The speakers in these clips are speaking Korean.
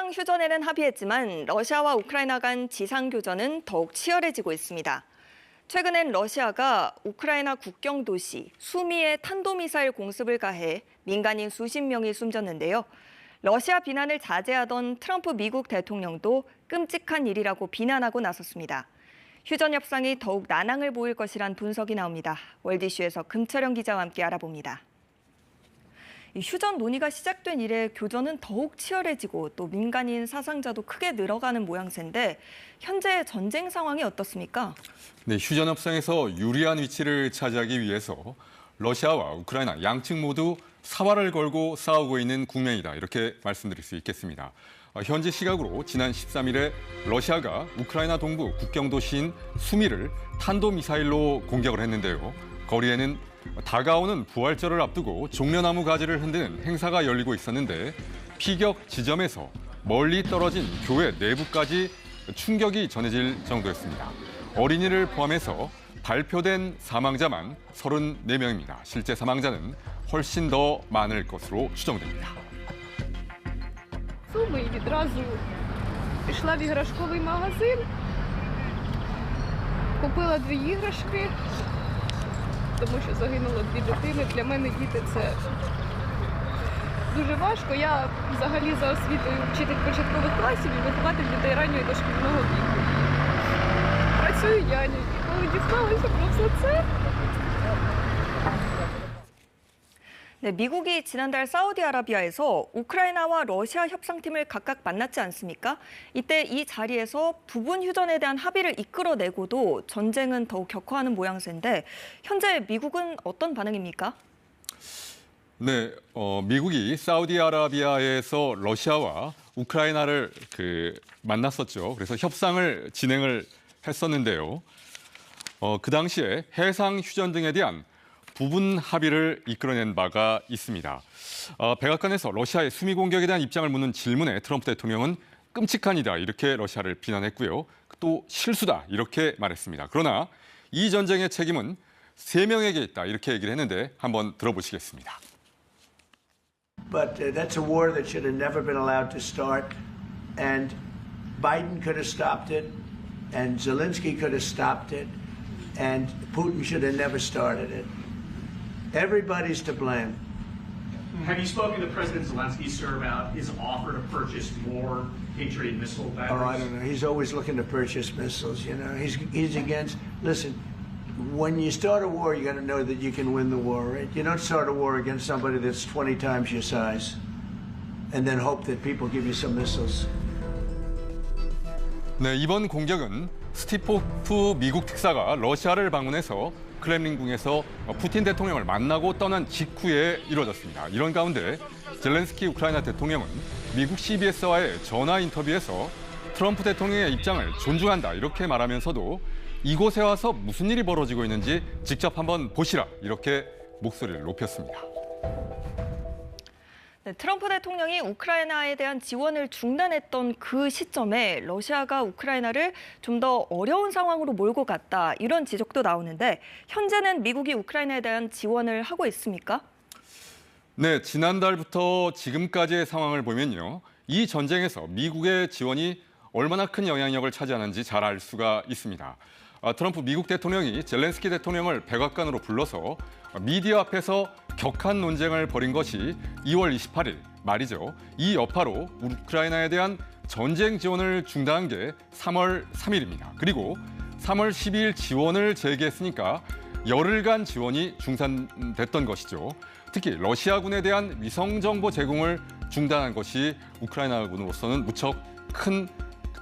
해상 휴전에는 합의했지만 러시아와 우크라이나 간 지상 교전은 더욱 치열해지고 있습니다. 최근엔 러시아가 우크라이나 국경 도시 수미에 탄도미사일 공습을 가해 민간인 수십 명이 숨졌는데요. 러시아 비난을 자제하던 트럼프 미국 대통령도 끔찍한 일이라고 비난하고 나섰습니다. 휴전 협상이 더욱 난항을 보일 것이란 분석이 나옵니다. 월드이슈에서 금철영 기자와 함께 알아봅니다. 휴전 논의가 시작된 이래 교전은 더욱 치열해지고 또 민간인 사상자도 크게 늘어가는 모양새인데 현재 전쟁 상황이 어떻습니까? 네, 휴전 협상에서 유리한 위치를 차지하기 위해서 러시아와 우크라이나 양측 모두 사활을 걸고 싸우고 있는 국면이다, 이렇게 말씀드릴 수 있겠습니다. 현지 시각으로 지난 13일에 러시아가 우크라이나 동부 국경 도시인 수미를 탄도미사일로 공격을 했는데요. 거리에는 다가오는 부활절을 앞두고 종려나무 가지를 흔드는 행사가 열리고 있었는데 피격 지점에서 멀리 떨어진 교회 내부까지 충격이 전해질 정도였습니다. 어린이를 포함해서 발표된 사망자만 34명입니다. 실제 사망자는 훨씬 더 많을 것으로 추정됩니다. Суми і відразу пішла в іграшковий магазин, купила 2 іграшки, тому що загинуло 2 дитини. Для мене діти – це дуже важко. Я взагалі за освітою вчитель початкових класів і вихователь дітей раннього і дошкільного віку. Працюю нянею. І коли дізналася про все це, 네, 미국이 지난달 사우디아라비아에서 우크라이나와 러시아 협상팀을 각각 만났지 않습니까? 이때 이 자리에서 부분 휴전에 대한 합의를 이끌어내고도 전쟁은 더욱 격화하는 모양새인데 현재 미국은 어떤 반응입니까? 네, 미국이 사우디아라비아에서 러시아와 우크라이나를 만났었죠. 그래서 협상을 진행을 했었는데요. 그 당시에 해상 휴전 등에 대한 부분 합의를 이끌어낸 바가 있습니다. 백악관에서 러시아의 수미 공격에 대한 입장을 묻는 질문에 트럼프 대통령은 끔찍한 일이다, 이렇게 러시아를 비난했고요. 또 실수다, 이렇게 말했습니다. 그러나 이 전쟁의 책임은 3명에게 있다, 이렇게 얘기를 했는데 한번 들어보시겠습니다. But that's a war that should have never been allowed to start. And Biden could have stopped it. And Zelensky could have stopped it. And Putin should have never started it. Everybody's to blame. Have you spoken to President Zelensky, sir, about his offer to purchase more Patriot missile batteries? Oh, I don't know. He's always looking to purchase missiles, you know. He's against... Listen, when you start a war, you got to know that you can win the war, right? You don't start a war against somebody that's 20 times your size and then hope that people give you some missiles. 네, 이번 공격은 스티포프 미국 특사가 러시아를 방문해서 크렘린궁에서 푸틴 대통령을 만나고 떠난 직후에 이루어졌습니다. 이런 가운데 젤렌스키 우크라이나 대통령은 미국 CBS와의 전화 인터뷰에서 트럼프 대통령의 입장을 존중한다, 이렇게 말하면서도 이곳에 와서 무슨 일이 벌어지고 있는지 직접 한번 보시라, 이렇게 목소리를 높였습니다. 네, 트럼프 대통령이 우크라이나에 대한 지원을 중단했던 그 시점에 러시아가 우크라이나를 좀 더 어려운 상황으로 몰고 갔다, 이런 지적도 나오는데 현재는 미국이 우크라이나에 대한 지원을 하고 있습니까? 네, 지난달부터 지금까지의 상황을 보면요, 이 전쟁에서 미국의 지원이 얼마나 큰 영향력을 차지하는지 잘 알 수가 있습니다. 트럼프 미국 대통령이 젤렌스키 대통령을 백악관으로 불러서 미디어 앞에서 격한 논쟁을 벌인 것이 2월 28일 말이죠. 이 여파로 우크라이나에 대한 전쟁 지원을 중단한 게 3월 3일입니다. 그리고 3월 12일 지원을 재개했으니까 열흘간 지원이 중단됐던 것이죠. 특히 러시아군에 대한 위성 정보 제공을 중단한 것이 우크라이나군으로서는 무척 큰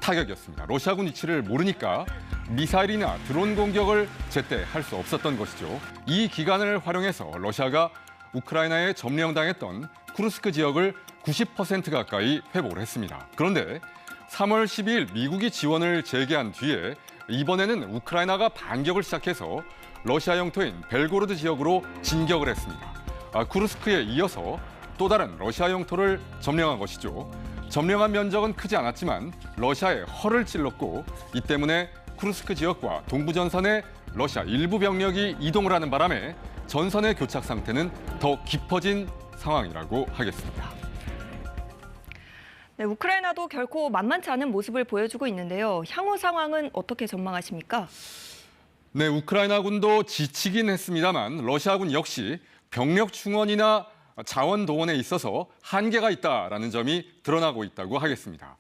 타격이었습니다. 러시아군 위치를 모르니까 미사일이나 드론 공격을 제때 할 수 없었던 것이죠. 이 기간을 활용해서 러시아가 우크라이나에 점령당했던 쿠르스크 지역을 90% 가까이 회복을 했습니다. 그런데 3월 12일 미국이 지원을 재개한 뒤에 이번에는 우크라이나가 반격을 시작해서 러시아 영토인 벨고로드 지역으로 진격을 했습니다. 쿠르스크에 이어서 또 다른 러시아 영토를 점령한 것이죠. 점령한 면적은 크지 않았지만 러시아의 허를 찔렀고 이 때문에 쿠르스크 지역과 동부전선에 러시아 일부 병력이 이동을 하는 바람에 전선의 교착 상태는 더 깊어진 상황이라고 하겠습니다. 네, 우크라이나도 결코 만만치 않은 모습을 보여주고 있는데요. 향후 상황은 어떻게 전망하십니까? 네, 우크라이나군도 지치긴 했습니다만 러시아군 역시 병력 충원이나 자원 동원에 있어서 한계가 있다라는 점이 드러나고 있다고 하겠습니다.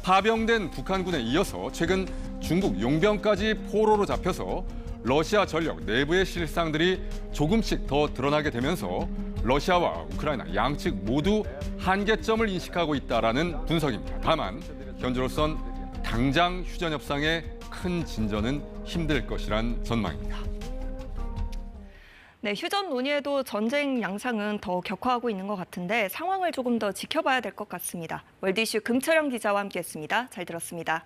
파병된 북한군에 이어서 최근 중국 용병까지 포로로 잡혀서 러시아 전력 내부의 실상들이 조금씩 더 드러나게 되면서 러시아와 우크라이나 양측 모두 한계점을 인식하고 있다라는 분석입니다. 다만 현재로선 당장 휴전 협상에 큰 진전은 힘들 것이란 전망입니다. 네, 휴전 논의에도 전쟁 양상은 더 격화하고 있는 것 같은데 상황을 조금 더 지켜봐야 될 것 같습니다. 월드 이슈 금철영 기자와 함께했습니다. 잘 들었습니다.